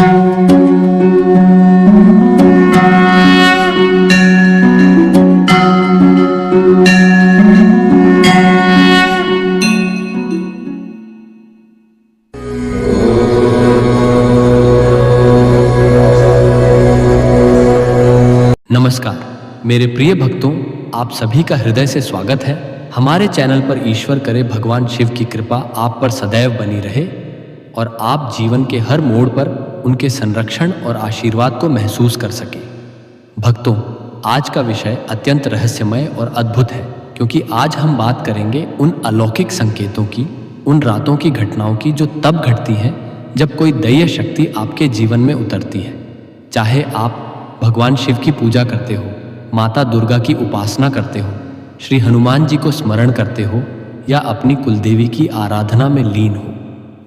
नमस्कार मेरे प्रिय भक्तों, आप सभी का हृदय से स्वागत है। हमारे चैनल पर ईश्वर करे भगवान शिव की कृपा आप पर सदैव बनी रहे और आप जीवन के हर मोड़ पर उनके संरक्षण और आशीर्वाद को महसूस कर सके। भक्तों, आज का विषय अत्यंत रहस्यमय और अद्भुत है, क्योंकि आज हम बात करेंगे उन अलौकिक संकेतों की, उन रातों की घटनाओं की जो तब घटती हैं जब कोई दैवीय शक्ति आपके जीवन में उतरती है। चाहे आप भगवान शिव की पूजा करते हो, माता दुर्गा की उपासना करते हो, श्री हनुमान जी को स्मरण करते हो या अपनी कुलदेवी की आराधना में लीन हो,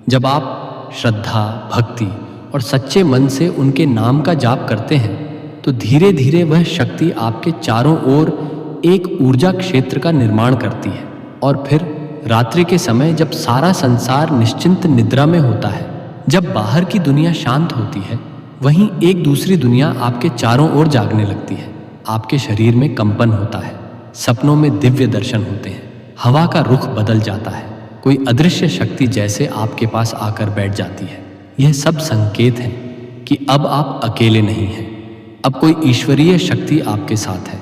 जब आप श्रद्धा, भक्ति और सच्चे मन से उनके नाम का जाप करते हैं तो धीरे धीरे वह शक्ति आपके चारों ओर एक ऊर्जा क्षेत्र का निर्माण करती है। और फिर रात्रि के समय जब सारा संसार निश्चिंत निद्रा में होता है, जब बाहर की दुनिया शांत होती है, वहीं एक दूसरी दुनिया आपके चारों ओर जागने लगती है। आपके शरीर में कंपन होता है, सपनों में दिव्य दर्शन होते हैं, हवा का रुख बदल जाता है, कोई अदृश्य शक्ति जैसे आपके पास आकर बैठ जाती है। यह सब संकेत हैं कि अब आप अकेले नहीं हैं, अब कोई ईश्वरीय शक्ति आपके साथ है।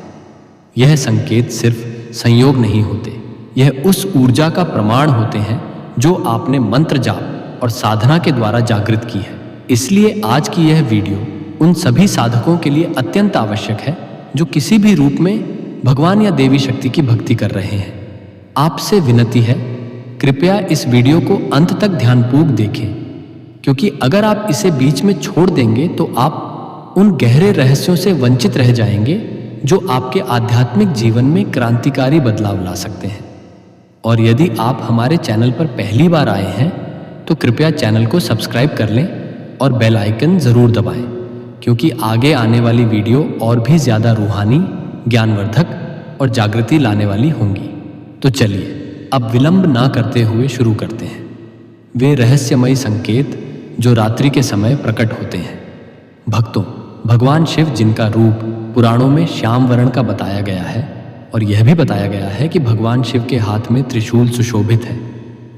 यह संकेत सिर्फ संयोग नहीं होते, यह उस ऊर्जा का प्रमाण होते हैं जो आपने मंत्र जाप और साधना के द्वारा जागृत की है। इसलिए आज की यह वीडियो उन सभी साधकों के लिए अत्यंत आवश्यक है जो किसी भी रूप में भगवान या देवी शक्ति की भक्ति कर रहे हैं। आपसे विनती है, कृपया इस वीडियो को अंत तक ध्यानपूर्वक देखें, क्योंकि अगर आप इसे बीच में छोड़ देंगे तो आप उन गहरे रहस्यों से वंचित रह जाएंगे जो आपके आध्यात्मिक जीवन में क्रांतिकारी बदलाव ला सकते हैं। और यदि आप हमारे चैनल पर पहली बार आए हैं तो कृपया चैनल को सब्सक्राइब कर लें और बेल आइकन जरूर दबाएं, क्योंकि आगे आने वाली वीडियो और भी ज्यादा रूहानी, ज्ञानवर्धक और जागृति लाने वाली होंगी। तो चलिए अब विलंब ना करते हुए शुरू करते हैं। वे रहस्यमय संकेत जो रात्रि के समय प्रकट होते हैं। भक्तों, भगवान शिव जिनका रूप पुराणों में श्याम वर्ण का बताया गया है, और यह भी बताया गया है कि भगवान शिव के हाथ में त्रिशूल सुशोभित है,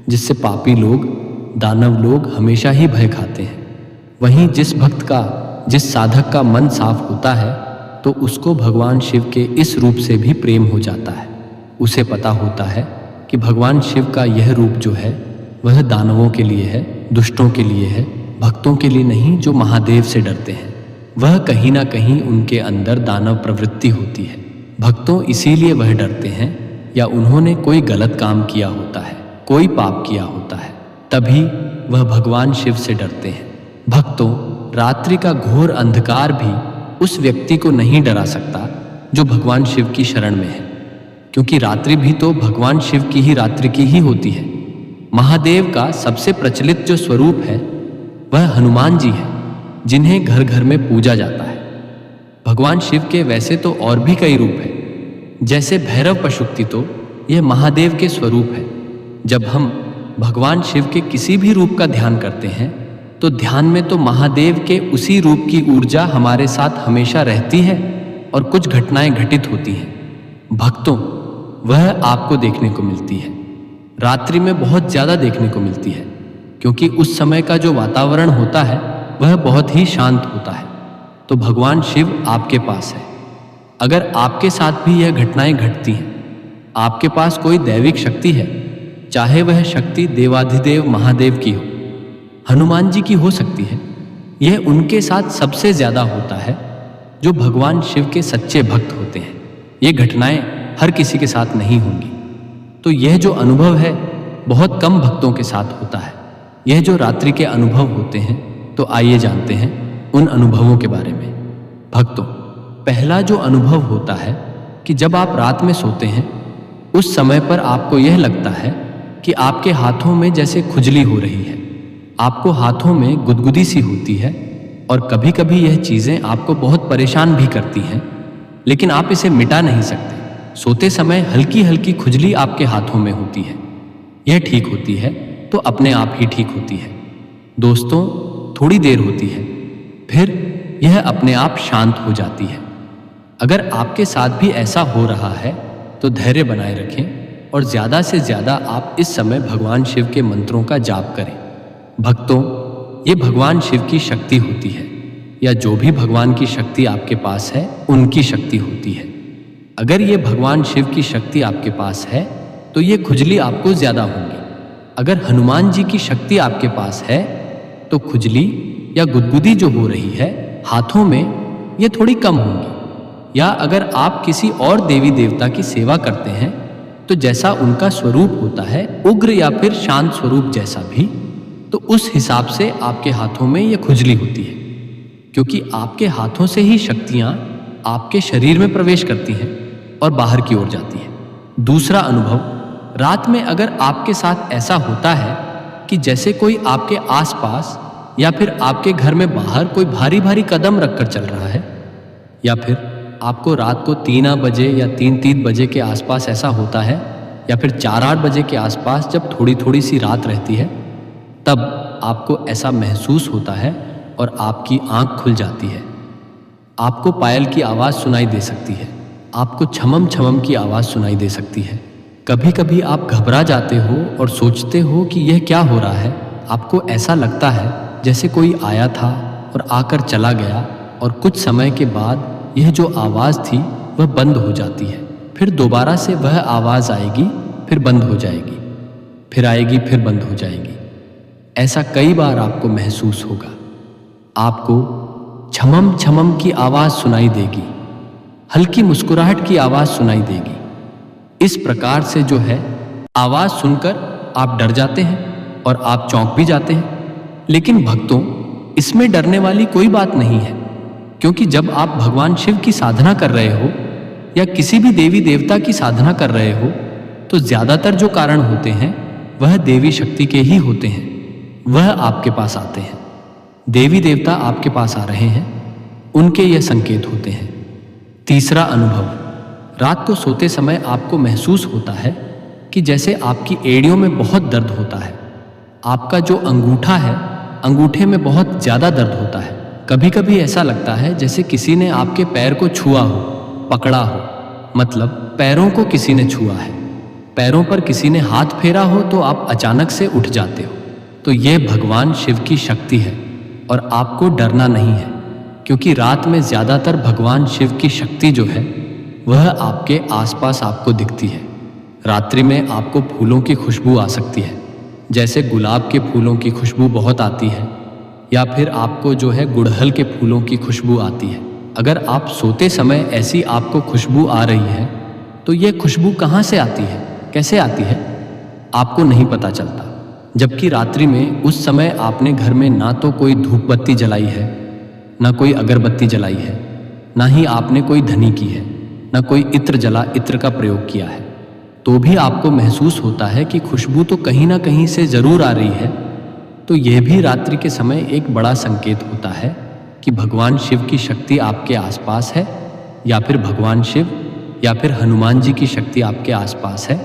जिससे पापी लोग, दानव लोग हमेशा ही भय खाते हैं। वहीं जिस साधक का मन साफ होता है तो उसको भगवान शिव के इस रूप से भी प्रेम हो जाता है। उसे पता होता है कि भगवान शिव का यह रूप जो है वह दानवों के लिए है, दुष्टों के लिए है, भक्तों के लिए नहीं जो महादेव से डरते हैं। वह कहीं ना कहीं उनके अंदर दानव प्रवृत्ति होती है। भक्तों, इसीलिए वह डरते हैं या उन्होंने कोई गलत काम किया होता है, कोई पाप किया होता है, तभी वह भगवान शिव से डरते हैं। भक्तों, रात्रि का घोर अंधकार भी उस व्यक्ति को नहीं डरा सकता जो भगवान शिव की शरण में है, क्योंकि रात्रि भी तो भगवान शिव की ही रात्रि की ही होती है। महादेव का सबसे प्रचलित जो स्वरूप है वह हनुमान जी है, जिन्हें घर घर में पूजा जाता है। भगवान शिव के वैसे तो और भी कई रूप हैं, जैसे भैरव पशुपति, तो यह महादेव के स्वरूप है। जब हम भगवान शिव के किसी भी रूप का ध्यान करते हैं तो ध्यान में तो महादेव के उसी रूप की ऊर्जा हमारे साथ हमेशा रहती है और कुछ घटनाएं घटित होती हैं। भक्तों, वह आपको देखने को मिलती है, रात्रि में बहुत ज्यादा देखने को मिलती है, क्योंकि उस समय का जो वातावरण होता है वह बहुत ही शांत होता है। तो भगवान शिव आपके पास है। अगर आपके साथ भी यह घटनाएं घटती हैं, आपके पास कोई दैविक शक्ति है, चाहे वह शक्ति देवाधिदेव महादेव की हो, हनुमान जी की हो सकती है, यह उनके साथ सबसे ज्यादा होता है जो भगवान शिव के सच्चे भक्त होते हैं। ये घटनाएं हर किसी के साथ नहीं होंगी। तो यह जो अनुभव है बहुत कम भक्तों के साथ होता है। यह जो रात्रि के अनुभव होते हैं, तो आइए जानते हैं उन अनुभवों के बारे में। भक्तों, पहला जो अनुभव होता है कि जब आप रात में सोते हैं, उस समय पर आपको यह लगता है कि आपके हाथों में जैसे खुजली हो रही है, आपको हाथों में गुदगुदी सी होती है, और कभी कभी यह चीज़ें आपको बहुत परेशान भी करती हैं, लेकिन आप इसे मिटा नहीं सकते। सोते समय हल्की हल्की खुजली आपके हाथों में होती है। यह ठीक होती है तो अपने आप ही ठीक होती है। दोस्तों, थोड़ी देर होती है, फिर यह अपने आप शांत हो जाती है। अगर आपके साथ भी ऐसा हो रहा है तो धैर्य बनाए रखें और ज़्यादा से ज़्यादा आप इस समय भगवान शिव के मंत्रों का जाप करें। भक्तों, ये भगवान शिव की शक्ति होती है, या जो भी भगवान की शक्ति आपके पास है उनकी शक्ति होती है। अगर ये भगवान शिव की शक्ति आपके पास है तो ये खुजली आपको ज़्यादा होंगी। अगर हनुमान जी की शक्ति आपके पास है तो खुजली या गुदगुदी जो हो रही है हाथों में, ये थोड़ी कम होंगी। या अगर आप किसी और देवी देवता की सेवा करते हैं तो जैसा उनका स्वरूप होता है, उग्र या फिर शांत स्वरूप जैसा भी, तो उस हिसाब से आपके हाथों में ये खुजली होती है, क्योंकि आपके हाथों से ही शक्तियाँ आपके शरीर में प्रवेश करती हैं और बाहर की ओर जाती है। दूसरा अनुभव, रात में अगर आपके साथ ऐसा होता है कि जैसे कोई आपके आसपास या फिर आपके घर में बाहर कोई भारी भारी कदम रखकर चल रहा है, या फिर आपको रात को 3 बजे या 3 बजे के आसपास ऐसा होता है, या फिर 4-8 बजे के आसपास जब थोड़ी थोड़ी सी रात रहती है, तब आपको ऐसा महसूस होता है और आपकी आंख खुल जाती है। आपको पायल की आवाज़ सुनाई दे सकती है, आपको छमम छमम की आवाज़ सुनाई दे सकती है। कभी कभी आप घबरा जाते हो और सोचते हो कि यह क्या हो रहा है। आपको ऐसा लगता है जैसे कोई आया था और आकर चला गया, और कुछ समय के बाद यह जो आवाज़ थी वह बंद हो जाती है। फिर दोबारा से वह आवाज़ आएगी, फिर बंद हो जाएगी, फिर आएगी, फिर बंद हो जाएगी। ऐसा कई बार आपको महसूस होगा। आपको छमम छमम की आवाज़ सुनाई देगी, हल्की मुस्कुराहट की आवाज़ सुनाई देगी। इस प्रकार से जो है आवाज़ सुनकर आप डर जाते हैं और आप चौंक भी जाते हैं। लेकिन भक्तों, इसमें डरने वाली कोई बात नहीं है, क्योंकि जब आप भगवान शिव की साधना कर रहे हो या किसी भी देवी देवता की साधना कर रहे हो तो ज़्यादातर जो कारण होते हैं वह देवी शक्ति के ही होते हैं। वह आपके पास आते हैं, देवी देवता आपके पास आ रहे हैं, उनके यह संकेत होते हैं। तीसरा अनुभव, रात को सोते समय आपको महसूस होता है कि जैसे आपकी एड़ियों में बहुत दर्द होता है। आपका जो अंगूठा है, अंगूठे में बहुत ज़्यादा दर्द होता है। कभी कभी ऐसा लगता है जैसे किसी ने आपके पैर को छुआ हो, पकड़ा हो, मतलब पैरों को किसी ने छुआ है। पैरों पर किसी ने हाथ फेरा हो तो आप अचानक से उठ जाते हो। तो यह भगवान शिव की शक्ति है और आपको डरना नहीं है, क्योंकि रात में ज़्यादातर भगवान शिव की शक्ति जो है वह आपके आसपास आपको दिखती है। रात्रि में आपको फूलों की खुशबू आ सकती है, जैसे गुलाब के फूलों की खुशबू बहुत आती है, या फिर आपको जो है गुड़हल के फूलों की खुशबू आती है। अगर आप सोते समय ऐसी आपको खुशबू आ रही है तो ये खुशबू कहाँ से आती है, कैसे आती है, आपको नहीं पता चलता। जबकि रात्रि में उस समय आपने घर में ना तो कोई धूप बत्ती जलाई है, ना कोई अगरबत्ती जलाई है, ना ही आपने कोई धनी की है, ना कोई इत्र का प्रयोग किया है, तो भी आपको महसूस होता है कि खुशबू तो कहीं ना कहीं से ज़रूर आ रही है। तो यह भी रात्रि के समय एक बड़ा संकेत होता है कि भगवान शिव की शक्ति आपके आसपास है, या फिर भगवान शिव या फिर हनुमान जी की शक्ति आपके आसपास है।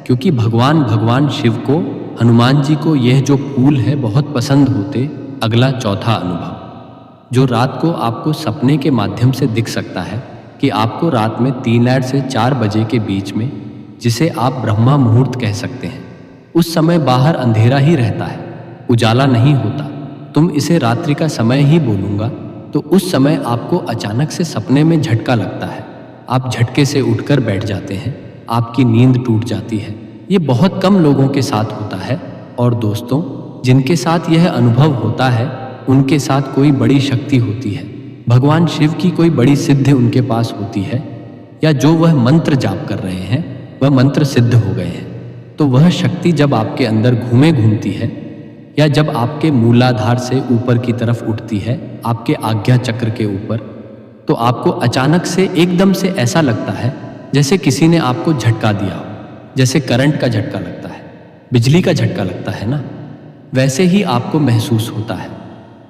क्योंकि भगवान शिव को, हनुमान जी को यह जो फूल है बहुत पसंद होते। अगला चौथा अनुभव, जो रात को आपको सपने के माध्यम से दिख सकता है कि आपको रात में 3 से 4 बजे के बीच में, जिसे आप ब्रह्मा मुहूर्त कह सकते हैं, उस समय बाहर अंधेरा ही रहता है, उजाला नहीं होता। तुम इसे रात्रि का समय ही बोलूँगा। तो उस समय आपको अचानक से सपने में झटका लगता है, आप झटके से उठकर बैठ जाते हैं, आपकी नींद टूट जाती है। ये बहुत कम लोगों के साथ होता है, और दोस्तों, जिनके साथ यह अनुभव होता है उनके साथ कोई बड़ी शक्ति होती है, भगवान शिव की कोई बड़ी सिद्धि उनके पास होती है, या जो वह मंत्र जाप कर रहे हैं वह मंत्र सिद्ध हो गए हैं। तो वह शक्ति जब आपके अंदर घूमती है, या जब आपके मूलाधार से ऊपर की तरफ उठती है, आपके आज्ञा चक्र के ऊपर, तो आपको अचानक से एकदम से ऐसा लगता है जैसे किसी ने आपको झटका दिया हो, जैसे करंट का झटका लगता है, बिजली का झटका लगता है ना, वैसे ही आपको महसूस होता है।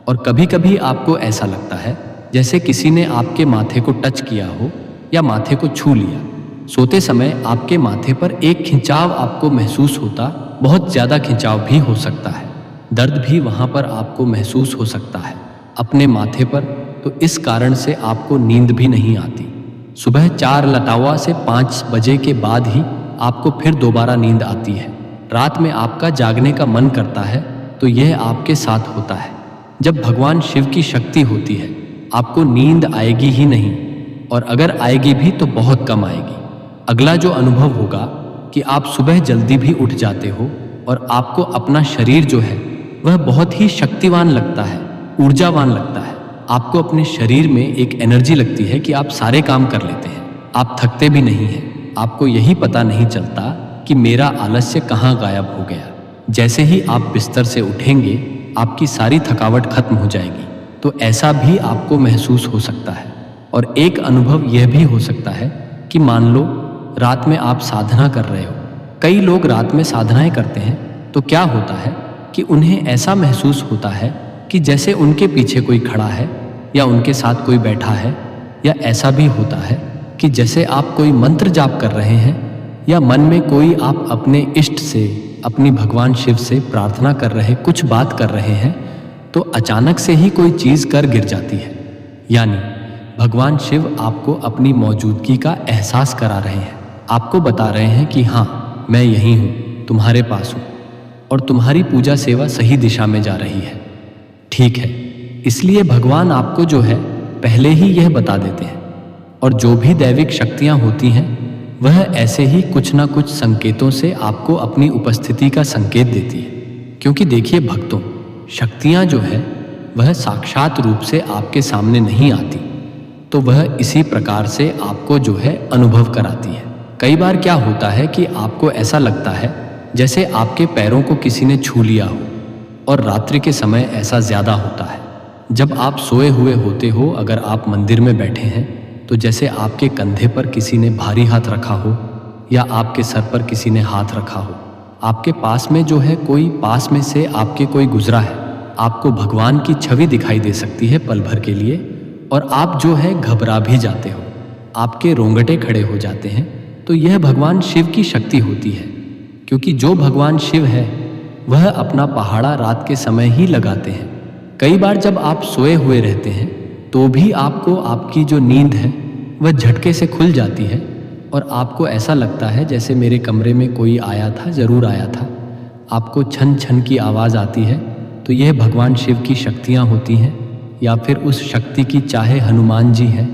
और कभी कभी आपको ऐसा लगता है जैसे किसी ने आपके माथे को टच किया हो या माथे को छू लिया। सोते समय आपके माथे पर एक खिंचाव आपको महसूस होता, बहुत ज़्यादा खिंचाव भी हो सकता है, दर्द भी वहाँ पर आपको महसूस हो सकता है। अपने माथे पर, तो इस कारण से आपको नींद भी नहीं आती। सुबह 4 लटावा से 5 बजे के बाद ही आपको फिर दोबारा नींद आती है। रात में आपका जागने का मन करता है, तो यह आपके साथ होता है। जब भगवान शिव की शक्ति होती है, आपको नींद आएगी ही नहीं, और अगर आएगी भी तो बहुत कम आएगी। अगला जो अनुभव होगा कि आप सुबह जल्दी भी उठ जाते हो और आपको अपना शरीर जो है वह बहुत ही शक्तिवान लगता है, ऊर्जावान लगता है। आपको अपने शरीर में एक एनर्जी लगती है कि आप सारे काम कर लेते हैं, आप थकते भी नहीं हैं। आपको यही पता नहीं चलता कि मेरा आलस्य कहाँ गायब हो गया। जैसे ही आप बिस्तर से उठेंगे, आपकी सारी थकावट खत्म हो जाएगी। तो ऐसा भी आपको महसूस हो सकता है। और एक अनुभव यह भी हो सकता है कि मान लो रात में आप साधना कर रहे हो। कई लोग रात में साधनाएं करते हैं, तो क्या होता है कि उन्हें ऐसा महसूस होता है कि जैसे उनके पीछे कोई खड़ा है या उनके साथ कोई बैठा है, या ऐसा भी होता है कि जैसे आप कोई मंत्र जाप कर रहे हैं या मन में कोई आप अपने इष्ट से, अपनी भगवान शिव से प्रार्थना कर रहे, कुछ बात कर रहे हैं, तो अचानक से ही कोई चीज़ कर गिर जाती है। यानी भगवान शिव आपको अपनी मौजूदगी का एहसास करा रहे हैं। आपको बता रहे हैं कि हाँ, मैं यहीं हूँ, तुम्हारे पास हूँ, और तुम्हारी पूजा सेवा सही दिशा में जा रही है। ठीक है, इसलिए भगवान आपको जो है पहले ही यह बता देते हैं। और जो भी दैविक शक्तियाँ होती हैं, वह ऐसे ही कुछ ना कुछ संकेतों से आपको अपनी उपस्थिति का संकेत देती है। क्योंकि देखिए भक्तों, शक्तियाँ जो है वह साक्षात रूप से आपके सामने नहीं आती, तो वह इसी प्रकार से आपको जो है अनुभव कराती है। कई बार क्या होता है कि आपको ऐसा लगता है जैसे आपके पैरों को किसी ने छू लिया हो, और रात्रि के समय ऐसा ज़्यादा होता है। जब आप सोए हुए होते हो, अगर आप मंदिर में बैठे हैं, तो जैसे आपके कंधे पर किसी ने भारी हाथ रखा हो या आपके सर पर किसी ने हाथ रखा हो। आपके पास में जो है कोई, पास में से आपके कोई गुजरा है, आपको भगवान की छवि दिखाई दे सकती है पल भर के लिए, और आप जो है घबरा भी जाते हो, आपके रोंगटे खड़े हो जाते हैं। तो यह भगवान शिव की शक्ति होती है। क्योंकि जो भगवान शिव है वह अपना पहाड़ा रात के समय ही लगाते हैं। कई बार जब आप सोए हुए रहते हैं, तो भी आपको आपकी जो नींद है वह झटके से खुल जाती है, और आपको ऐसा लगता है जैसे मेरे कमरे में कोई आया था, ज़रूर आया था। आपको छन छन की आवाज़ आती है, तो यह भगवान शिव की शक्तियाँ होती हैं, या फिर उस शक्ति की, चाहे हनुमान जी हैं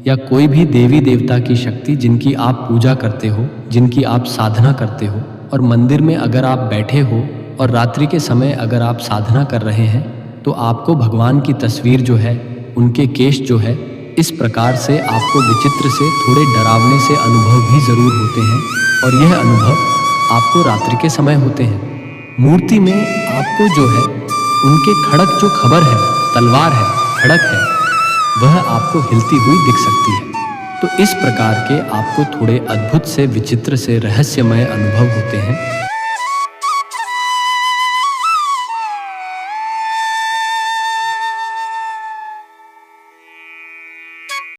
या कोई भी देवी देवता की शक्ति जिनकी आप पूजा करते हो, जिनकी आप साधना करते हो। और मंदिर में अगर आप बैठे हो और रात्रि के समय अगर आप साधना कर रहे हैं, तो आपको भगवान की तस्वीर जो है, उनके केश जो है, इस प्रकार से आपको विचित्र से, थोड़े डरावने से अनुभव भी ज़रूर होते हैं। और यह अनुभव आपको रात्रि के समय होते हैं। मूर्ति में आपको जो है उनके खड़क, जो खबर है, तलवार है, खड़क है, वह आपको हिलती हुई दिख सकती है। तो इस प्रकार के आपको थोड़े अद्भुत से, विचित्र से, रहस्यमय अनुभव होते हैं।